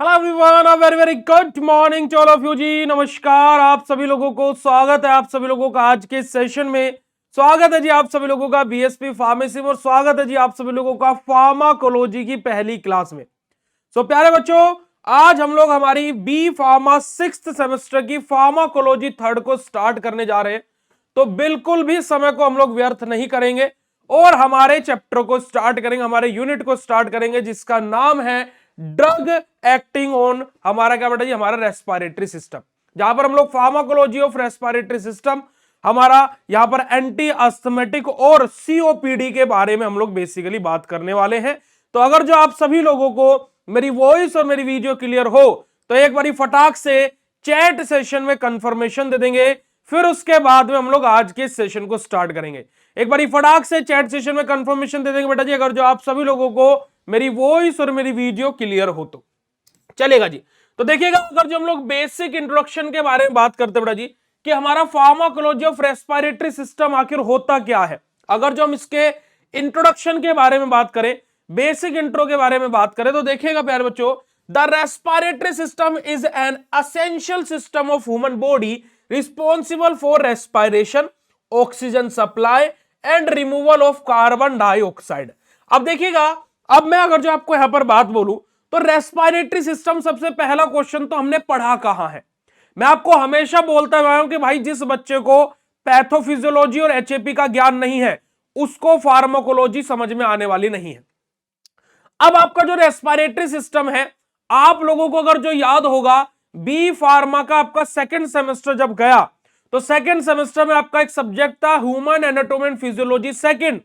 Hello everyone, a very very good morning to all of you ji. नमस्कार, आप सभी लोगों को स्वागत है आप सभी लोगों का आज के सेशन में। स्वागत है जी आप सभी लोगों का बीएसपी फार्मेसी में, और स्वागत है जी आप सभी लोगों का फार्माकोलॉजी की पहली क्लास में। सो प्यारे बच्चों, आज हम लोग हमारी बी फार्मा 6th सेमेस्टर की फार्माकोलॉजी थर्ड को स्टार्ट करने जा रहे हैं। तो बिल्कुल भी समय को हम लोग व्यर्थ नहीं करेंगे और हमारे चैप्टर को स्टार्ट करेंगे, हमारे यूनिट को स्टार्ट करेंगे जिसका नाम है ड्रग एक्टिंग ऑन हमारा क्या बेटा जी, हमारा रेस्पिरेटरी सिस्टम। जहां पर हम लोग फार्माकोलॉजी ऑफ रेस्पिरेटरी सिस्टम, हमारा यहां पर एंटी अस्थमेटिक और सीओपीडी के बारे में हम लोग बेसिकली बात करने वाले हैं। तो अगर जो आप सभी लोगों को मेरी वॉइस और मेरी वीडियो क्लियर हो तो एक बारी फटाक से चैट सेशन में कंफर्मेशन दे देंगे, फिर उसके बाद में हम लोग आज के सेशन को स्टार्ट करेंगे। एक बारी फटाक से चैट सेशन में कंफर्मेशन दे देंगे बेटा जी, अगर जो आप सभी लोगों को मेरी वॉइस और मेरी वीडियो क्लियर हो तो चलेगा जी। तो देखिएगा, अगर जो हम लोग बेसिक इंट्रोडक्शन के बारे में बात करते हैं बेटा जी कि हमारा फार्माकोलॉजी ऑफ रेस्पिरेटरी सिस्टम आखिर होता क्या है, अगर जो हम इसके इंट्रोडक्शन के बारे में बात करें, बेसिक इंट्रो के बारे में बात करें, तो देखिएगा प्यारे बच्चों, the respiratory system is an essential system of human body responsible for respiration, oxygen supply and removal of carbon dioxide. अब देखिएगा, अब मैं अगर जो आपको यहां पर बात बोलूं तो रेस्पिरेटरी सिस्टम, सबसे पहला क्वेश्चन तो हमने पढ़ा कहां है। मैं आपको हमेशा बोलता हुआ हूं कि भाई जिस बच्चे को पैथोफिजियोलॉजी और एचएपी का ज्ञान नहीं है उसको फार्माकोलॉजी समझ में आने वाली नहीं है। अब आपका जो रेस्पिरेटरी सिस्टम है, आप लोगों को अगर जो याद होगा, बी फार्मा का आपका सेकंड सेमेस्टर जब गया तो सेकंड सेमेस्टर में आपका एक सब्जेक्ट था human anatomy and physiology second,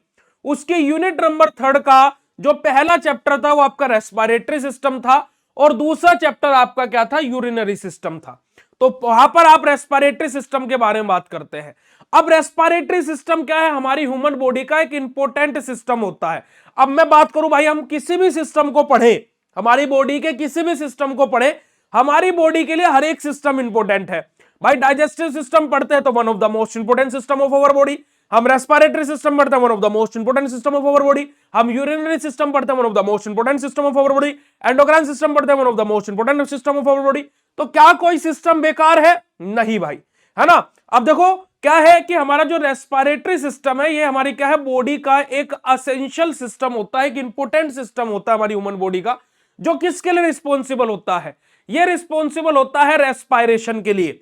उसके यूनिट नंबर थर्ड का जो पहला चैप्टर था वो आपका रेस्पिरेटरी सिस्टम था और दूसरा चैप्टर आपका क्या था, यूरिनरी सिस्टम था। तो वहां पर आप रेस्पिरेटरी सिस्टम के बारे में बात करते हैं। अब रेस्पिरेटरी सिस्टम क्या है, हमारी ह्यूमन बॉडी का एक इंपॉर्टेंट सिस्टम होता है। अब मैं बात करूं भाई, हम किसी भी सिस्टम को पढ़े, हमारी बॉडी के किसी भी सिस्टम को पढ़े, हमारी बॉडी के लिए हर एक सिस्टम इंपॉर्टेंट है। भाई डाइजेस्टिव सिस्टम पढ़ते हैं तो one of the most important system of our body, हम रेस्पिरेटरी सिस्टम पढ़ते हैं one of the most important system of our body, हम यूरिनरी सिस्टम पढ़ते हैं one of the most important system of our body, endocrine system पढ़ते हैं one of the most important system of our body. तो क्या कोई system बेकार है? नहीं भाई, है ना। अब देखो क्या है कि हमारा जो रेस्पिरेटरी सिस्टम है ये हमारी क्या है, बॉडी का एक असेंशियल सिस्टम होता है, एक इंपोर्टेंट सिस्टम होता है हमारी ह्यूमन बॉडी का, जो किसके लिए रिस्पॉन्सिबल होता है, ये रिस्पॉन्सिबल होता है रेस्पिरेशन के लिए,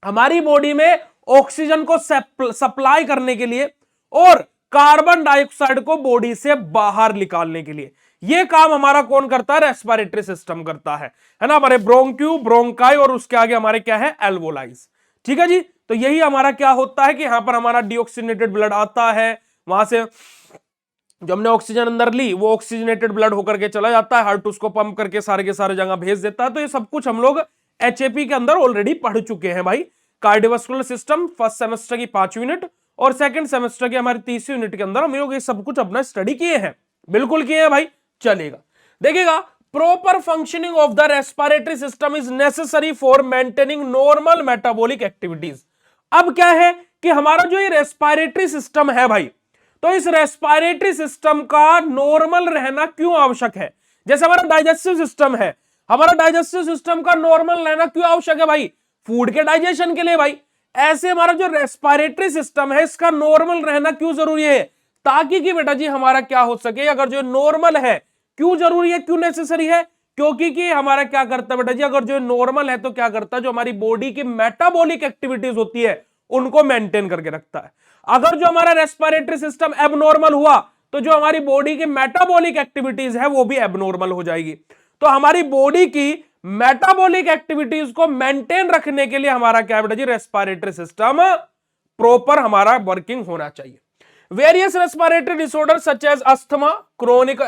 हमारी बॉडी में ऑक्सीजन को सप्लाई करने के लिए और कार्बन डाइऑक्साइड को बॉडी से बाहर निकालने के लिए। यह काम हमारा कौन करता है, रेस्पिरेटरी सिस्टम करता है ना। हमारे ब्रोंक्यू, ब्रोंकाई और उसके आगे हमारे क्या है, एल्वोलाइज। ठीक है जी। तो यही हमारा क्या होता है कि यहां पर हमारा डीऑक्सीनेटेड ब्लड आता है, वहां से जो हमने ऑक्सीजन अंदर ली वो ऑक्सीजनेटेड ब्लड होकर के चला जाता है, हार्ट उसको पंप करके सारे के सारे जगह भेज देता है। तो ये सब कुछ हम लोग एचएपी के अंदर ऑलरेडी पढ़ चुके हैं भाई। कार्डियोवास्कुलर सिस्टम फर्स्ट सेमेस्टर की 5 यूनिट और सेकंड सेमेस्टर की हमारी 30 यूनिट के अंदर हम लोग ये सब कुछ अपना स्टडी किए हैं, बिल्कुल किए हैं भाई। चलेगा, देखिएगा, proper functioning of the respiratory system is necessary for maintaining normal metabolic activities. अब क्या है कि हमारा जो ये रेस्पिरेटरी सिस्टम है भाई, तो इस रेस्पिरेटरी सिस्टम का नॉर्मल रहना क्यों आवश्यक है। जैसे हमारा डाइजेस्टिव सिस्टम है, हमारा डाइजेस्टिव सिस्टम का नॉर्मल रहना क्यों आवश्यक है भाई, फूड के डाइजेशन के लिए भाई। ऐसे हमारा जो रेस्पिरेटरी सिस्टम है इसका नॉर्मल रहना क्यों जरूरी है, ताकि कि बेटा जी हमारा क्या हो सके, अगर जो नॉर्मल है, क्यों जरूरी है, क्यों नेसेसरी है, क्योंकि कि हमारा क्या करता है बेटा जी, अगर जो नॉर्मल है तो क्या करता है, जो हमारी बॉडी की मेटाबॉलिक एक्टिविटीज होती है उनको मेंटेन करके रखता है। अगर जो हमारा रेस्पिरेटरी सिस्टम एबनॉर्मल हुआ तो जो हमारी बॉडी की मेटाबॉलिक एक्टिविटीज है वो भी एबनॉर्मल हो जाएगी। तो हमारी बॉडी की मेटाबॉलिक एक्टिविटीज को मेंटेन रखने के लिए हमारा क्या बेटा जी, रेस्पिरेटरी सिस्टम प्रॉपर हमारा वर्किंग होना चाहिए। Various respiratory disorder such as asthma, chronic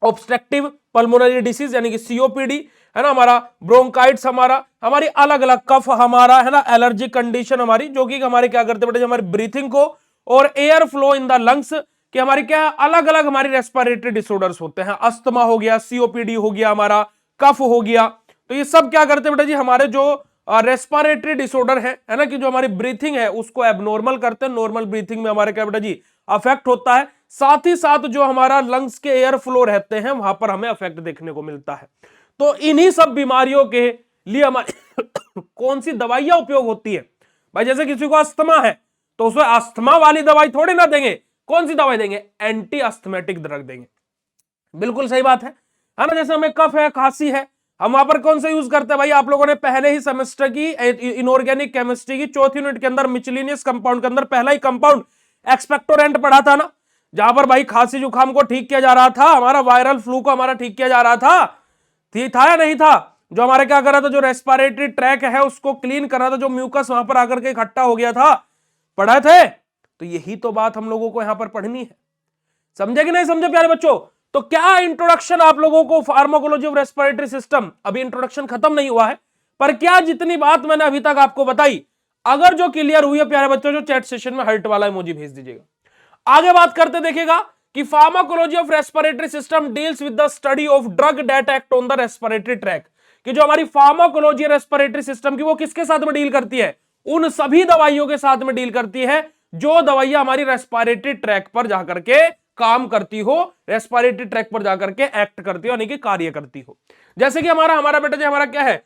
obstructive pulmonary disease यानी कि सीओपीडी, है ना, हमारा ब्रोंकाइट्स, हमारी अलग अलग कफ, हमारा है ना एलर्जी कंडीशन हमारी, जो कि हमारे क्या करते बेटा, हमारी ब्रीथिंग को और air flow in the lungs कि हमारी क्या है, अलग अलग हमारी रेस्पिरेटरी डिसऑर्डर्स होते हैं। अस्थमा हो गया, सीओपीडी हो गया, हमारा कफ हो गया, तो ये सब क्या करते बेटा जी, हमारे जो रेस्पिरेटरी डिसऑर्डर है ना, कि जो हमारी ब्रीथिंग है उसको एबनॉर्मल करते हैं। नॉर्मल ब्रीथिंग में हमारे क्या बेटा जी, अफेक्ट होता है, साथ ही साथ जो हमारा लंग्स के एयर फ्लो रहते हैं वहां पर हमें अफेक्ट देखने को मिलता है। तो इन्हीं सब बीमारियों के लिए हमारी कौन सी दवाइयां उपयोग होती है भाई? जैसे किसी को अस्थमा है तो उसमें अस्थमा वाली दवाई थोड़ी ना देंगे, कौन सी दवाई देंगे? एंटी अस्थमेटिक ड्रग देंगे। बिल्कुल सही बात है ना? जैसे हमें कफ है, खांसी है, हम वहां पर कौन सा यूज करते हैं भाई? आप लोगों ने पहले ही सेमेस्टर की इनऑर्गेनिक केमिस्ट्री की चौथी यूनिट के अंदर मिचलिनियस कंपाउंड के अंदर पहला ही कंपाउंड एक्सपेक्टोरेंट पढ़ा था ना, जहां पर भाई खांसी जुकाम को ठीक किया जा रहा था, हमारा वायरल फ्लू को हमारा ठीक किया जा रहा था या नहीं था? जो हमारे क्या कर रहा था, जो रेस्पिरेटरी ट्रैक है उसको क्लीन कर रहा था, जो म्यूकस वहां पर आकर के इकट्ठा हो गया था, पढ़ा थे? तो यही तो बात हम लोगों को यहां पर पढ़नी है। समझे कि नहीं समझे प्यारे बच्चों? तो क्या इंट्रोडक्शन आप लोगों को फार्माकोलॉजी ऑफ रेस्पिरेटरी सिस्टम, अभी इंट्रोडक्शन खत्म नहीं हुआ है, पर क्या जितनी बात मैंने अभी तक आपको बताई, अगर जो क्लियर हुई है प्यारे बच्चों, जो चैट सेशन में हार्ट वाला इमोजी भेज दीजिएगा। आगे बात करते देखिएगा कि pharmacology of respiratory system deals with the study of drug that act on the respiratory tract. कि जो हमारी फार्माकोलॉजी रेस्पिरेटरी सिस्टम की, वो किसके साथ में डील करती है? उन सभी दवाइयों के साथ में डील करती है जो दवाइयां हमारी रेस्पिरेटरी ट्रैक पर जाकर के काम करती हो, रेस्पिरेटरी ट्रैक पर जाकर के एक्ट करती हो, यानी कि कार्य करती हो। जैसे कि हमारा बेटा जी, हमारा क्या है,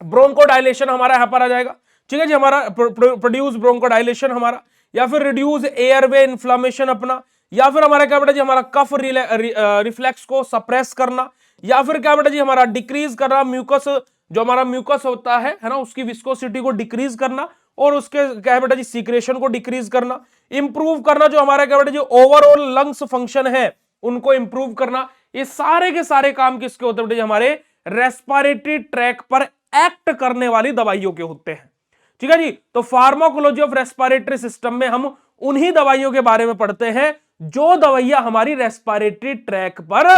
ब्रोंकोडाइलेशन हमारा यहां पर आ जाएगा। ठीक है जी, हमारा प्रोड्यूस ब्रोंकोडाइलेशन हमारा, या फिर रिड्यूस एयरवे इन्फ्लामेशन अपना, या फिर हमारा क्या बेटा जी, हमारा कफ रिफ्लेक्स को सप्रेस करना, या फिर क्या बेटा जी, हमारा डिक्रीज करना म्यूकस, जो हमारा म्यूकस होता है ना, उसकी विस्कोसिटी को डिक्रीज करना, और उसके क्या बेटा जी, सीक्रेशन को डिक्रीज करना, इंप्रूव करना, जो हमारा क्या बेटा जी ओवरऑल लंग्स फंक्शन है उनको इंप्रूव करना। ये सारे के सारे काम किसके होते हैं बेटा जी? हमारे रेस्पिरेटरी ट्रैक पर एक्ट करने वाली दवाइयों के होते हैं। ठीक है जी, तो फार्माकोलॉजी ऑफ रेस्पिरेटरी सिस्टम में हम उन्हीं दवाइयों के बारे में पढ़ते हैं जो दवाइयां हमारी रेस्पिरेटरी ट्रैक पर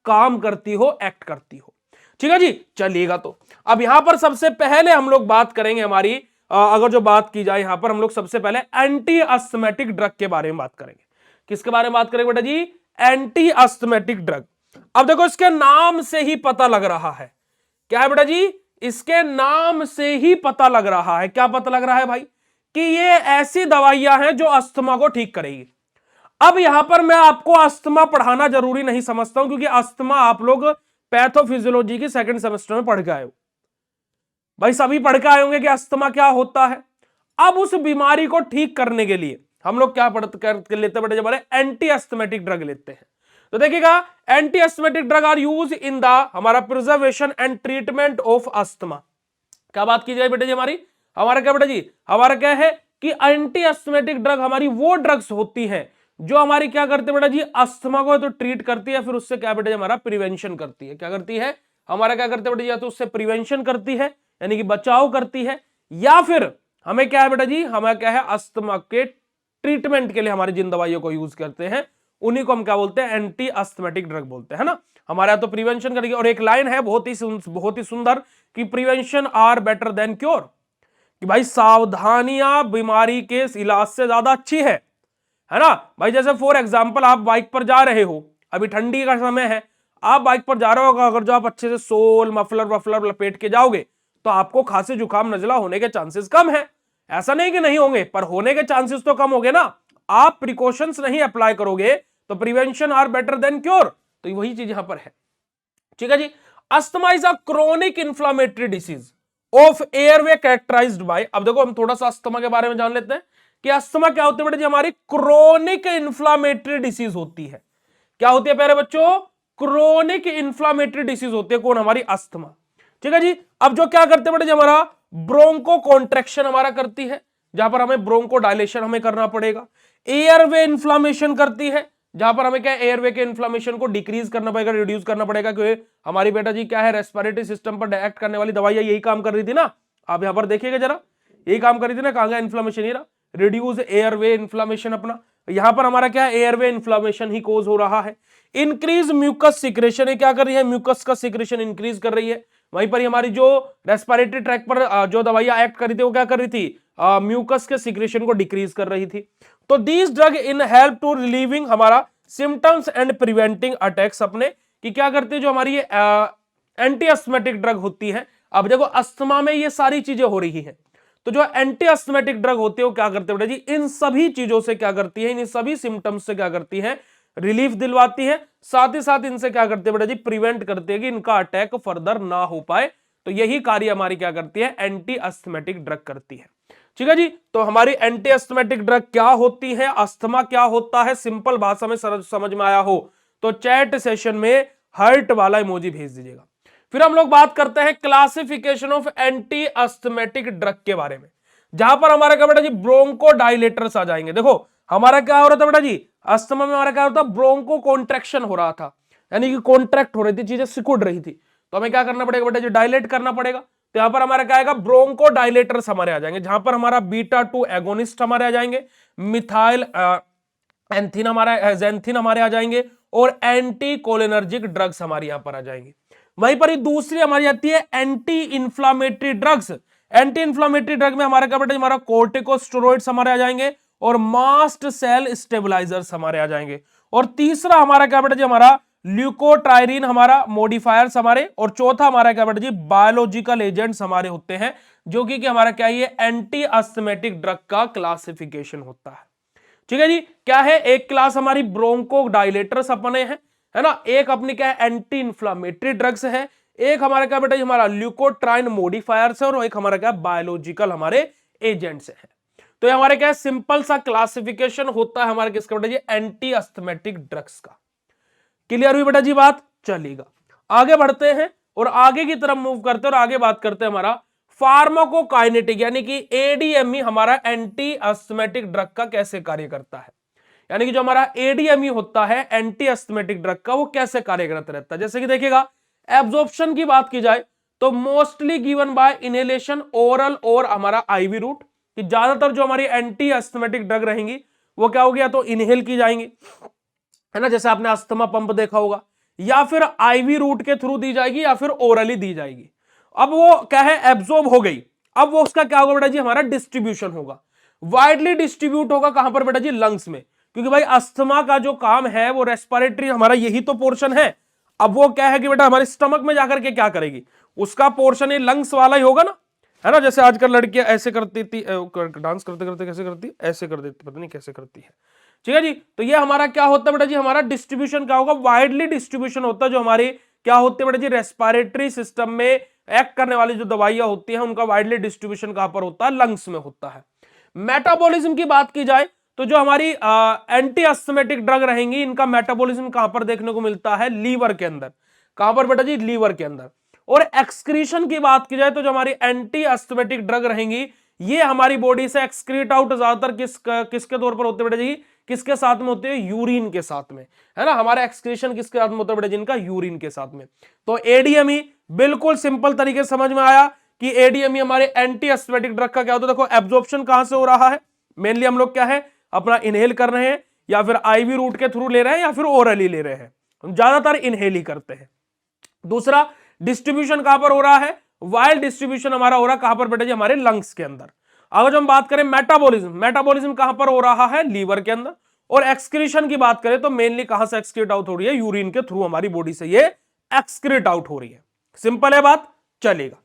काम करती हो, एक्ट करती हो। ठीक है जी, चलिएगा। तो अब यहां पर सबसे पहले हम लोग बात करेंगे हमारी, अगर जो बात की जाए यहां पर, हम लोग सबसे पहले एंटी अस्थमेटिक ड्रग के बारे में बात करेंगे। किसके बारे में बात करेंगे बेटा जी? Anti asthmatic drug. अब देखो, इसके नाम से ही पता लग रहा है, क्या है बेटा जी? इसके नाम से ही पता लग रहा है, क्या पता लग रहा है भाई? कि ये ऐसी दवाइयां हैं जो अस्थमा को ठीक करेगी। अब यहां पर मैं आपको अस्थमा पढ़ाना जरूरी नहीं समझता हूं, क्योंकि अस्थमा आप लोग पैथोफिजियोलॉजी की सेकंड सेमेस्टर में पढ़ के आए हो भाई, सभी पढ़ के आए होंगे कि अस्थमा क्या होता है। अब उस बीमारी को ठीक करने के लिए हम लोग क्या कर लेते हैं बेटे? हमारे एंटी अस्थमेटिक ड्रग लेते हैं। तो देखिएगा, anti asthmatic drug are use in the हमारा preservation and treatment of asthma. क्या बात की जाए बेटे जी हमारी? हमारा क्या बेटा जी, हमारा क्या है कि एंटी अस्थमेटिक ड्रग हमारी वो ड्रग्स होती है जो हमारी क्या करते हैं बेटा जी? अस्थमा को तो ट्रीट करती है, फिर उससे क्या बेटा जी हमारा प्रिवेंशन करती है। क्या करती है? हमारा क्या करते हैं बेटा जी? या तो उससे प्रिवेंशन करती है, यानी कि बचाव करती है, या फिर हमें क्या है बेटा जी, हमें क्या है, अस्थमा के ट्रीटमेंट के लिए हमारी जिन दवाइयों को यूज करते हैं उन्हीं को हम क्या बोलते हैं? एंटी अस्थमेटिक ड्रग बोलते हैं ना। हमारे यहाँ तो प्रिवेंशन करेगी, और एक लाइन है बहुत ही सुंदर कि prevention are better than cure, कि भाई सावधानियां बीमारी के इलाज से ज्यादा अच्छी है ना भाई। जैसे फॉर एग्जांपल, आप बाइक पर जा रहे हो, अभी ठंडी का समय है, आप बाइक पर जा रहे हो, अगर जो आप अच्छे से सोल मफलर वफलर लपेट के जाओगे तो आपको खांसी जुकाम नजला होने के चांसेस कम है। ऐसा नहीं कि नहीं होंगे, पर होने के चांसेस तो कम होंगे ना। आप प्रिकॉशंस नहीं अप्लाई करोगे तो prevention are better than cure, तो वही चीज यहां पर है। ठीक है जी। Asthma is a chronic inflammatory disease of airway characterised by, अब देखो हम थोड़ा सा अस्थमा के बारे में जान लेते हैं कि अस्थमा क्या होती है बेटा जी? हमारी क्रोनिक इंफ्लेमेटरी डिसीज होती है। क्या होती है प्यारे बच्चों? क्रोनिक इंफ्लेमेटरी डिसीज होती है। कौन? हमारी अस्थमा। ठीक है जी। अब जो क्या करते हैं बेटा जी, हमारा ब्रोंको कॉन्ट्रैक्शन हमारा करती है, जहां पर हमें ब्रोंको डायलेशन हमें करना पड़ेगा। एयरवे इन्फ्लामेशन करती है, जहां पर हमें क्या एयरवे के इन्फ्लामेशन को डिक्रीज करना पड़ेगा, रिड्यूस करना पड़ेगा, क्योंकि हमारी बेटा जी क्या है, रेस्पिरेटरी सिस्टम पर एक्ट करने वाली दवाइयां यही काम कर रही थी ना। आप यहां पर देखिएगा जरा, यही काम कर रही थी ना। कहां गया इन्फ्लामेशन? ये रिड्यूस एयरवे इन्फ्लामेशन अपना, यहां पर हमारा क्या है, एयरवे इन्फ्लामेशन ही कोज हो रहा है। इंक्रीज म्यूकस सिक्रेशन, ये क्या कर रही है? म्यूकस का सिक्रेशन इंक्रीज कर रही है। वहीं पर हमारी जो रेस्पिरेटरी ट्रैक पर जो दवाइयां एक्ट कर रही थी वो क्या कर रही थी? म्यूकस के सिक्रेशन को डिक्रीज कर रही थी। तो these drug in help to relieving हमारा सिम्टम्स एंड प्रिवेंटिंग अटैक्स अपने, कि क्या करती है जो हमारी एंटी अस्थमेटिक ड्रग होती है। अब देखो अस्थमा में ये सारी चीजें हो रही है, तो जो एंटी अस्थमेटिक ड्रग होती है वो क्या करते हैं बेटा जी, इन सभी चीजों से क्या करती है, इन सभी सिम्टम्स से क्या करती है, रिलीफ दिलवाती है, साथ ही साथ इनसे क्या करते हैं बेटा जी, प्रिवेंट करते हैं कि इनका अटैक फर्दर ना हो पाए। तो यही कार्य हमारी क्या करती है, एंटी अस्थमेटिक ड्रग करती है। ठीक है जी, तो हमारी एंटी अस्थमेटिक ड्रग क्या होती है, अस्थमा क्या होता है, सिंपल भाषा में समझ में आया हो तो चैट सेशन में हार्ट वाला इमोजी भेज दीजिएगा। फिर हम लोग बात करते हैं classification of anti asthmatic drug के बारे में, जहां पर हमारा क्या बेटा जी, ब्रोंकोडायलेटर्स आ जाएंगे। देखो हमारा क्या हो रहा था बेटा जी, अस्थमा में हमारा क्या होता, ब्रोंको कॉन्ट्रैक्शन हो रहा था, यानी कि कॉन्ट्रैक्ट हो रही थी, चीजें सिकुड़ रही थी, तो हमें क्या करना पड़ेगा बेटा जी, डायलेट करना पड़ेगा। तो यहां पर हमारा क्या आएगा, ब्रोंकोडायलेटर्स हमारे आ जाएंगे, जहां पर हमारा बीटा 2 एगोनिस्ट हमारे आ जाएंगे, मिथाइल एंथिन हमारा जेंथिन हमारे आ जाएंगे, और एंटी कोलिनर्जिक ड्रग्स हमारी यहां पर आ जाएंगी। वहीं पर ही दूसरी हमारी आती है anti inflammatory drugs. Anti inflammatory drug में हमारा क्या बेटा, हमारा कोर्टिकोस्टेरॉइड्स हमारे आ जाएंगे, और मास्ट सेल स्टेबलाइजर्स हमारे आ जाएंगे। और तीसरा हमारा क्या बेटा जी, हमारा ल्यूकोट्राइरिन हमारा मॉडिफायर्स हमारे, और चौथा हमारा क्या बेटा जी, बायोलॉजिकल एजेंट्स हमारे होते हैं, जो कि हमारा क्या, ये एंटी अस्थमेटिक ड्रग का क्लासिफिकेशन होता है। ठीक है जी, क्या है, एक क्लास हमारी ब्रोंको डायलेटर्स अपने हैं, है ना, एक अपनी क्या है, एंटी इंफ्लामेटरी ड्रग्स है, एक हमारा क्या बेटा हमारा ल्यूकोट्राइन मॉडिफायर्स है, और एक हमारा क्या, बायोलॉजिकल हमारे एजेंट्स है। तो ये हमारे क्या है, सिंपल सा क्लासिफिकेशन होता है हमारे किसका बेटा जी, एंटी अस्थमेटिक ड्रग्स का। क्लियर हुई बेटा जी बात, चलेगा आगे बढ़ते हैं और आगे की तरफ मूव करते हैं, और आगे बात करते हैं हमारा फार्माकोकाइनेटिक, यानी कि एडीएमई हमारा एंटी अस्थमेटिक ड्रग का कैसे कार्य करता है। यानी कि जो हमारा एडीएमई होता है एंटी अस्थमेटिक ड्रग का, वो कैसे कार्य करता रहता है। जैसे कि देखिएगा, एब्जॉर्प्शन की बात की जाए तो mostly given by inhalation, oral और हमारा आईवी रूट, कि ज्यादातर जो हमारी एंटी अस्थमेटिक ड्रग रहेंगी वो क्या हो गया, तो इनहेल की जाएंगी, है ना, जैसे आपने अस्थमा पंप देखा होगा, या फिर आईवी रूट के थ्रू दी जाएगी, या फिर ओरली दी जाएगी। अब वो क्या है, एब्जॉर्ब हो गई, अब वो उसका क्या होगा बेटा जी, हमारा डिस्ट्रीब्यूशन होगा, वाइडली डिस्ट्रीब्यूट होगा कहां पर बेटा जी, लंग्स में, क्योंकि भाई अस्थमा का जो काम है वो रेस्पिरेटरी हमारा यही तो पोर्शन है। अब वो क्या है कि बेटा हमारे स्टमक में जाकर के क्या करेगी, उसका पोर्शन ये लंग्स वाला ही होगा ना, है ना। जैसे आजकल लड़कियां ऐसे करती थी, डांस करते करते कैसे करती, ऐसे कर देती, पता नहीं कैसे करती है। ठीक है जी, तो ये हमारा क्या होता है बेटा जी, हमारा डिस्ट्रीब्यूशन क्या होगा, वाइडली डिस्ट्रीब्यूशन होता है, जो हमारी क्या होती है बेटा जी, रेस्पिरेटरी सिस्टम में एक्ट करने वाली जो दवाइयां होती हैं उनका वाइडली डिस्ट्रीब्यूशन कहां पर होता है, लंग्स में होता है। मेटाबॉलिज्म की बात की जाए तो जो हमारी एंटी अस्थमेटिक ड्रग रहेंगी, इनका मेटाबॉलिज्म कहां पर देखने को मिलता है, लीवर के अंदर। कहां पर बेटा जी, लीवर के अंदर। और एक्सक्रीशन की बात की जाए तो जो हमारी एंटी अस्थमेटिक ड्रग रहेंगी, ये हमारी बॉडी से एक्सक्रीट आउट ज्यादातर किसके तौर पर होते हैं बेटा जी, किसके साथ में होते हैं, यूरिन के साथ में, है ना। हमारा एक्सक्रीशन किसके साथ में होता है बेटा जी, इनका यूरिन के साथ में। तो एडीएमई बिल्कुल सिंपल तरीके से समझ में आया कि एडीएमई हमारे एंटी अस्थमेटिक ड्रग का क्या होता है। देखो एब्जॉर्प्शन कहां से हो रहा है, मेनली हम लोग क्या है, अपना इनहेल कर रहे हैं, या फिर आईवी रूट के थ्रू ले रहे हैं, या फिर ओरली ले रहे हैं, हम ज्यादातर इनहेल ही करते हैं। दूसरा, डिस्ट्रीब्यूशन कहां पर हो रहा है, वाइल्ड डिस्ट्रीब्यूशन हमारा हो रहा है कहां पर बेटा जी, हमारे लंग्स के अंदर। अगर जो हम बात करें मेटाबॉलिज्म, मेटाबॉलिज्म कहां पर हो रहा है, लीवर के अंदर। और एक्सक्रीशन की बात करें तो मेनली कहां से एक्सक्रीट आउट हो रही है, यूरिन के थ्रू हमारी बॉडी से ये एक्सक्रीट आउट हो रही है। सिंपल है बात, चलेगा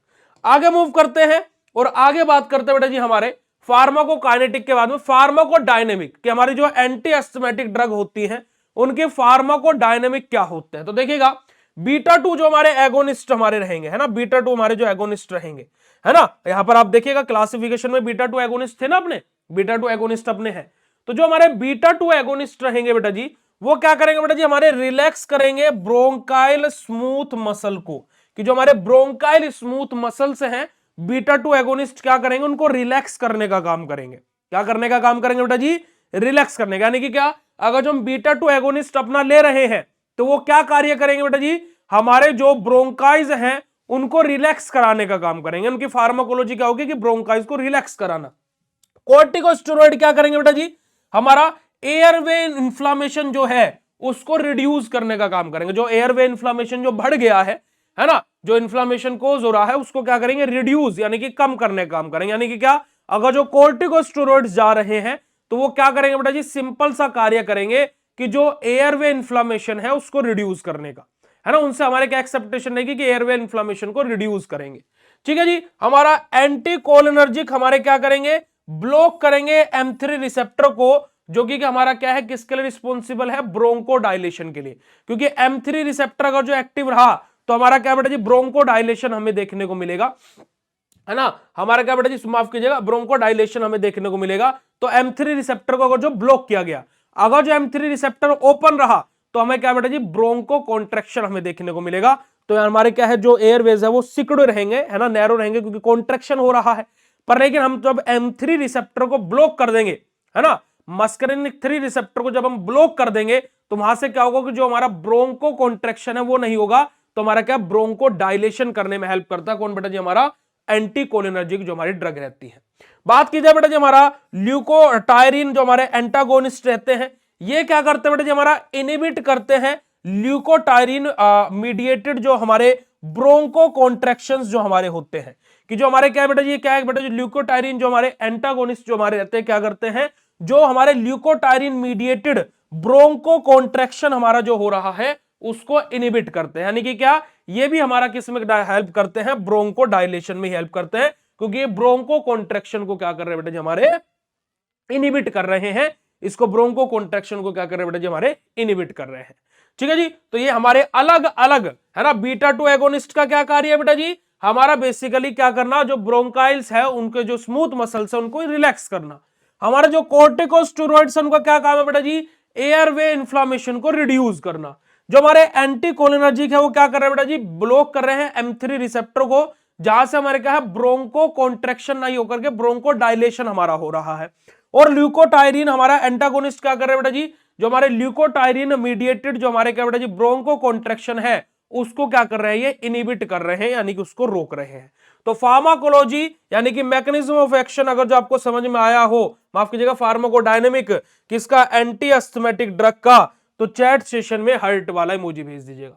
आगे मूव करते हैं, और आगे बात करते हैं बेटा जी हमारे फार्माकोकाइनेटिक के बाद में फार्माकोडायनेमिक, कि हमारी जो एंटी अस्थमेटिक ड्रग होती है उनके फार्माकोडायनेमिक क्या होते हैं। तो देखिएगा, बीटा 2 जो हमारे एगोनिस्ट हमारे रहेंगे, है ना, बीटा 2 हमारे जो एगोनिस्ट रहेंगे, है ना, यहां पर आप देखिएगा क्लासिफिकेशन में बीटा 2 एगोनिस्ट थे ना अपने, बीटा 2 एगोनिस्ट अपने हैं। तो जो हमारे बीटा 2 एगोनिस्ट रहेंगे बेटा जी, वो क्या करेंगे बेटा जी, हमारे रिलैक्स करेंगे ब्रोंकाइल स्मूथ मसल को, कि जो हमारे ब्रोंकाइल स्मूथ मसल्स हैं, बीटा 2 एगोनिस्ट क्या करेंगे, उनको रिलैक्स करने का काम करेंगे। क्या करने का काम करेंगे बेटा जी, रिलैक्स करने का। यानी कि क्या, अगर जो हम बीटा 2 एगोनिस्ट अपना ले रहे हैं तो वो क्या कार्य करेंगे बेटा जी, हमारे जो ब्रोंकाइज हैं उनको रिलैक्स कराने का काम करेंगे। उनकी फार्माकोलॉजी क्या होगी कि ब्रोंकाइज को रिलैक्स कराना। कॉर्टिकोस्टेरॉइड क्या करेंगे बेटा जी, हमारा एयरवे इन्फ्लामेशन जो है उसको रिड्यूस करने का काम करेंगे। जो एयरवे इन्फ्लामेशन जो बढ़ गया है ना, जो इन्फ्लामेशन कोज हो रहा है उसको क्या करेंगे, रिड्यूस यानी कि कम करने का काम करेंगे। यानी कि क्या, अगर जो कॉर्टिकोस्टेरॉइड्स जा रहे हैं तो वो क्या करेंगे बेटा जी, सिंपल सा कार्य करेंगे कि जो एयरवे इन्फ्लामेशन है उसको रिड्यूस करने का, है ना। उनसे हमारे क्या एक्सेप्टेशन रहेगी कि एयरवे इन्फ्लामेशन को रिड्यूस करेंगे। ठीक है जी। हमारा एंटी कोलिनर्जिक हमारे क्या करेंगे, ब्लॉक करेंगे M3 रिसेप्टर को, जो कि हमारा क्या है, किसके लिए रिस्पॉन्सिबल है, ब्रोंको डायलेशन के लिए। क्योंकि M3 रिसेप्टर अगर जो एक्टिव रहा तो हमारा क्या बेटा जी, ब्रोंको डायलेशन हमें देखने को मिलेगा, है ना। हमारा क्या बेटा जी, माफ कीजिएगा, ब्रोंको डायलेशन हमें देखने को मिलेगा। तो M3 रिसेप्टर को अगर जो ब्लॉक किया गया, अगर जो M3 रिसेप्टर ओपन रहा तो हमें क्या बेटा जी, ब्रोंको कॉन्ट्रैक्शन हमें देखने को मिलेगा। तो हमारे क्या है, जो एयरवेज है वो सिकुड़े रहेंगे, है ना, नैरो रहेंगे, क्योंकि कॉन्ट्रैक्शन हो रहा है। पर लेकिन हम जब M3 रिसेप्टर को ब्लॉक कर देंगे, है ना, मस्करिनिक 3 रिसेप्टर को जब हम ब्लॉक कर देंगे तो वहां से क्या होगा कि जो हमारा ब्रोंको कॉन्ट्रैक्शन है वो नहीं होगा। तो हमारा क्या, ब्रोंको डायलेशन करने में हेल्प करता है कौन बेटा जी, हमारा एंटी कोलिनर्जिक जो हमारी ड्रग रहती है। बात की जाए बेटा जी, हमारा ल्यूकोटायरिन जो हमारे एंटागोनिस्ट रहते हैं, ये क्या करते हैं बेटा जी, हमारा इनिबिट करते हैं ल्यूकोटायरिन मीडिएटेड जो हमारे ब्रोंको कॉन्ट्रैक्शंस जो हमारे होते हैं। कि जो हमारे क्या है बेटा जी, क्या है बेटा जी, ल्यूकोटायरिन जो हमारे एंटागोनिस्ट जो हमारे रहते हैं, क्या करते हैं, जो हमारे ल्यूकोटायरिन मीडिएटेड ब्रोंको कॉन्ट्रैक्शन हमारा जो हो रहा है उसको इनिबिट करते हैं। यानी कि क्या, ये भी हमारा किस में हेल्प करते हैं, ब्रोंको डायलेशन में हेल्प करते हैं, क्योंकि ये ब्रोंको कॉन्ट्रैक्शन को क्या कर रहे हैं बेटा जी, हमारे इनिबिट कर रहे हैं। इसको ब्रोंको कॉन्ट्रैक्शन को क्या कर रहे हैं बेटा जी, हमारे इनिबिट कर रहे हैं। ठीक है जी। तो ये हमारे अलग अलग, है ना, बीटा 2 एगोनिस्ट का क्या कार्य है बेटा जी, हमारा बेसिकली क्या करना, जो ब्रोंकाइल्स है उनके जो स्मूथ मसल्स है उनको रिलैक्स करना। हमारा जो कॉर्टिकोस्टेरॉइड्स उनका क्या काम है बेटा जी, एयरवे इन्फ्लामेशन को रिड्यूस करना। जो हमारे एंटी कोलिनर्जिक है वो क्या कर रहे हैं बेटा जी, ब्लॉक कर रहे हैं M3 रिसेप्टर को, जहां से हमारे क्या है, ब्रोंको कॉन्ट्रैक्शन नहीं होकर के ब्रोंको डायलेशन हमारा हो रहा है। और ल्यूकोटायरिन हमारा एंटागोनिस्ट क्या कर रहे हैं बेटा जी, जो हमारे ल्यूकोटायरिन मीडिएटेड जो हमारे क्या बेटा जी, ब्रोंको कॉन्ट्रैक्शन है उसको क्या कर रहे हैं, ये इनिबिट कर रहे हैं, यानी कि उसको रोक रहे हैं। तो फार्माकोलॉजी यानी कि मैकेनिज्म ऑफ एक्शन अगर जो आपको समझ में आया हो, माफ कीजिएगा, फार्माकोडायनेमिक किसका, एंटी अस्थमेटिक ड्रग का, तो चैट सेशन में हर्ट वाला इमोजी भेज दीजिएगा।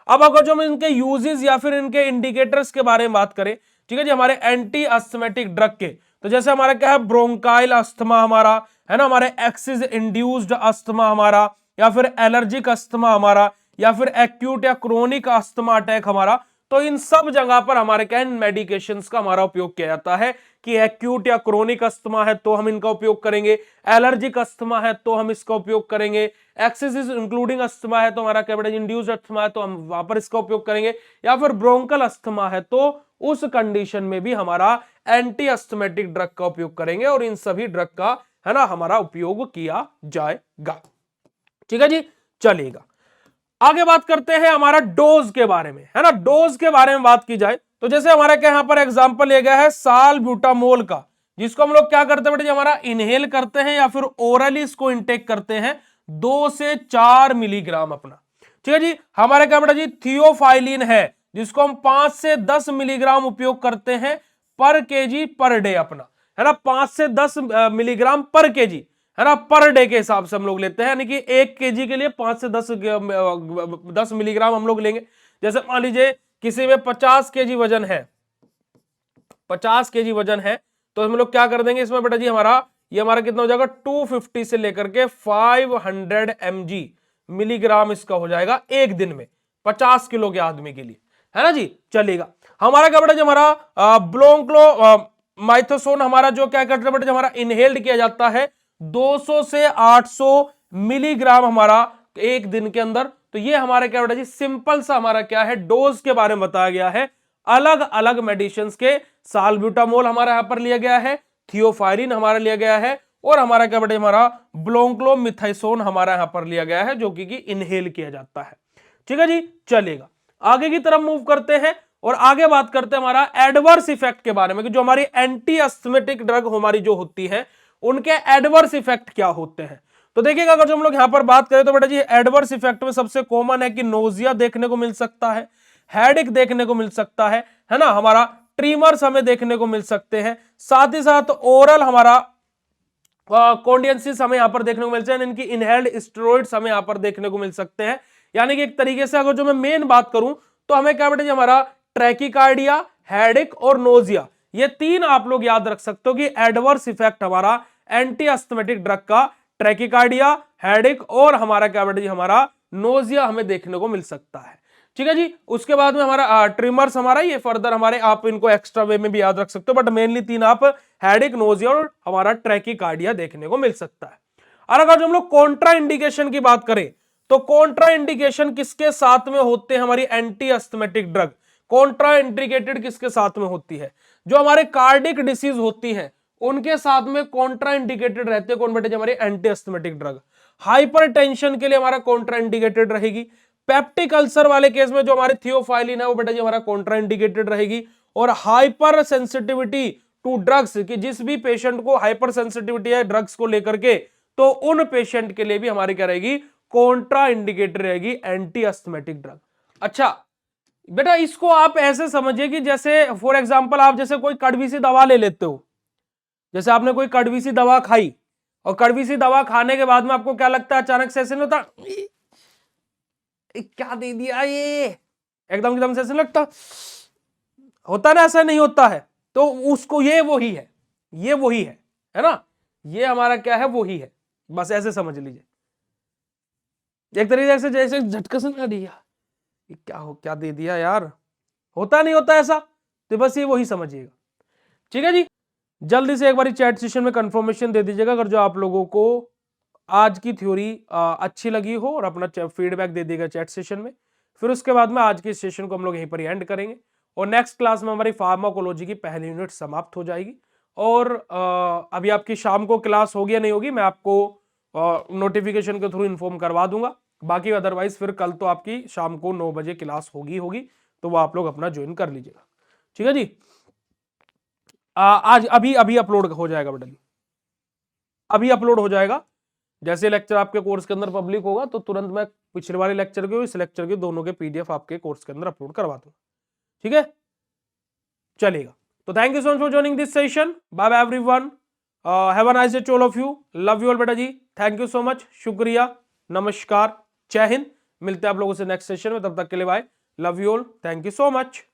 अब अगर जो हम इनके यूजेस या फिर इनके इंडिकेटर्स के बारे में बात करें, ठीक है जी, हमारे एंटी अस्थमेटिक ड्रग के, तो जैसे हमारा क्या है, ब्रोंकाइल अस्थमा हमारा, है ना, हमारे एक्सिस इंड्यूस्ड अस्थमा हमारा, या फिर एलर्जिक अस्थमा हमारा, या फिर एक्यूट या क्रोनिक अस्थमा अटैक हमारा, तो इन सब जगह पर हमारे क्या है, मेडिकेशंस का हमारा उपयोग किया जाता है। कि एक्यूट या क्रोनिक अस्थमा है तो हम इनका उपयोग करेंगे, एलर्जिक अस्थमा है तो हम इसका उपयोग करेंगे, एक्सिस इंक्लूडिंग अस्थमा है तो हमारा क्या बेटा, इंड्यूस्ड अस्थमा है तो हम वहां पर इसका उपयोग करेंगे, या फिर ब्रोंकल अस्थमा है तो उस कंडीशन में भी हमारा एंटी अस्थमेटिक ड्रग का उपयोग करेंगे। और इन सभी ड्रग का, है ना, हमारा उपयोग किया जाएगा। ठीक है जी, चलिएगा आगे बात करते हैं हमारा डोज के बारे में, है ना। डोज के बारे में बात की जाए तो जैसे हमारा क्या यहां पर एग्जांपल लिया गया है सालब्यूटामोल का, जिसको हम लोग क्या करते हैं बेटा जी, हमारा इनहेल करते हैं या फिर ओरली इसको इनटेक करते हैं 2 से 4 मिलीग्राम अपना। ठीक है जी। हमारा क्या बेटा जी, थियोफाइलिन है, जिसको हम 5 से 10 मिलीग्राम उपयोग करते हैं पर केजी पर डे अपना, है ना, 5 से 10 मिलीग्राम पर केजी, है ना, पर डे के हिसाब से हम लोग लेते हैं। यानी कि 1 केजी के लिए 5 से 10 मिलीग्राम हम लोग लेंगे। जैसे मान लीजिए किसी में 50 केजी वजन है, 50 केजी वजन है, तो हम लोग क्या कर देंगे इसमें बेटा जी, हमारा ये हमारा कितना हो जाएगा, 250 से लेकर के 500 mg मिलीग्राम इसका हो जाएगा एक दिन में 50 किलो के आदमी के लिए, है ना जी। चलेगा हमारा क्या बेटा जी, हमारा ब्रोंक्लो माइथोसोन हमारा जो क्या करता है बेटा जी, हमारा इनहेल्ड किया जाता है 200 से 800 मिलीग्राम हमारा एक दिन के अंदर। तो ये हमारा क्या बेटा जी, सिंपल सा हमारा क्या है, डोज के बारे में बताया गया है। अलग अलग मेडिसिन के सालब्यूटामोल हमारा यहां पर लिया गया है, थियोफाइलिन हमारा लिया गया है, और हमारा क्या बेटा हमारा ब्रोंक्लोमिथाइसोन हमारा यहां पर लिया गया है, जो कि इनहेल किया जाता है। ठीक है जी, चलेगा आगे की तरफ मूव करते हैं और आगे बात करते हैं हमारा एडवर्स इफेक्ट के बारे में, कि जो हमारी एंटी अस्थमेटिक ड्रग हमारी जो होती है उनके एडवर्स इफेक्ट क्या होते हैं। तो देखिएगा अगर जो हम लोग यहां पर बात करें तो बेटा जी, एडवर्स इफेक्ट में सबसे कॉमन है कि नोजिया देखने को मिल सकता है, हेडेक देखने को मिल सकता है ना, हमारा ट्रीमर्स हमें देखने को मिल सकते हैं, साथ ही साथ ओरल हमारा कॉन्डियंसिस हमें यहां पर देखने को मिलते हैं, इनकी इनहेल्ड स्टेरॉइड्स हमें यहां पर देखने को मिल सकते हैं। यानी कि एक तरीके से अगर जो मैं मेन बात करूं तो हमें क्या बेटा जी, हमारा ट्रैकीकार्डिया, हेडेक और नोजिया, ये 3 आप लोग याद रख सकते हो कि एडवर्स इफेक्ट हमारा एंटी अस्थमेटिक ड्रग का ट्रैकीकार्डिया, हेडेक और हमारा क्या बेटा जी, हमारा नोजिया हमें देखने को मिल सकता है। ठीक है जी। उसके बाद में हमारा ट्रिमर्स हमारा ये फर्दर हमारे, आप इनको एक्स्ट्रा वे में भी याद रख सकते हो, बट मेनली 3 आप हेडेक, नोजिया और हमारा ट्रैकीकार्डिया देखने को मिल सकता है। और अगर हम लोग कॉन्ट्रा इंडिकेशन की बात करें तो कॉन्ट्रा इंडिकेशन किसके साथ में होते हैं, हमारी anti asthmatic drug Contra indicated किसके साथ में होती है, जो हमारे कार्डिक डिसीज होती है उनके साथ में कॉन्ट्रा इंडिकेटेड रहते हैं। कौन बेटे, हमारी एंटी अस्थमेटिक ड्रग। हाइपरटेंशन के लिए हमारा कॉन्ट्रा इंडिकेटेड रहेगी। पेप्टिक अल्सर वाले केस में जो हमारे थियोफाइलिन है वो बेटा जी हमारा कॉन्ट्रा इंडिकेटेड रहेगी। और हाइपर सेंसिटिविटी टू ड्रग्स, कि जिस भी पेशेंट को हाइपर सेंसिटिविटी है ड्रग्स को लेकर के, तो उन पेशेंट के लिए भी हमारी क्या रहेगी, कॉन्ट्रा इंडिकेटेड रहेगी एंटी अस्थमेटिक ड्रग। अच्छा बेटा, इसको आप ऐसे समझिए कि जैसे फॉर एग्जांपल आप जैसे कोई कड़वी सी दवा ले लेते हो, जैसे आपने कोई कड़वी सी दवा खाई और कड़वी सी दवा खाने के बाद में आपको क्या लगता है, अचानक से ऐसे नहीं होता, क्या दे दिया ये, एकदम एकदम से ऐसे लगता होता ना, ऐसा नहीं होता है। तो उसको ये वही है, ये वही है ना, ये हमारा क्या है, वही है, बस ऐसे समझ लीजिए। एक तरीके से जैसे झटका से ना दिया, क्या दे दिया यार, होता नहीं होता ऐसा, तो बस ये वही समझिएगा। ठीक है जी। जल्दी से एक बार चैट सेशन में कंफर्मेशन दे दीजिएगा अगर जो आप लोगों को आज की थ्योरी अच्छी लगी हो, और अपना फीडबैक दे दीजिएगा चैट सेशन में। फिर उसके बाद में आज के सेशन को हम लोग यहीं पर एंड करेंगे, और नेक्स्ट क्लास में हमारी फार्माकोलॉजी की पहली यूनिट समाप्त हो जाएगी। और अभी आपकी शाम को क्लास होगी या नहीं होगी, मैं आपको नोटिफिकेशन के थ्रू इन्फॉर्म करवा दूंगा। बाकी अदरवाइज फिर कल तो आपकी शाम को 9 बजे क्लास होगी, तो वो आप लोग अपना ज्वाइन कर लीजिएगा। ठीक है जी। आज अभी अभी अपलोड हो जाएगा बेटा, अभी अपलोड हो जाएगा। जैसे लेक्चर आपके कोर्स के अंदर पब्लिक होगा तो तुरंत मैं पिछले वाले लेक्चर के इस लेक्चर के दोनों के पीडीएफ आपके कोर्स के अंदर अपलोड करवा दूंगा। ठीक है, चलेगा। तो thank you so much for joining this session. Bye bye everyone, have a nice day to all of you, love you all बेटा जी, थैंक यू सो मच, शुक्रिया, नमस्कार, जय हिंद। मिलते हैं आप लोगों से नेक्स्ट सेशन में, तब तक के लिए bye, love you all, thank you so much.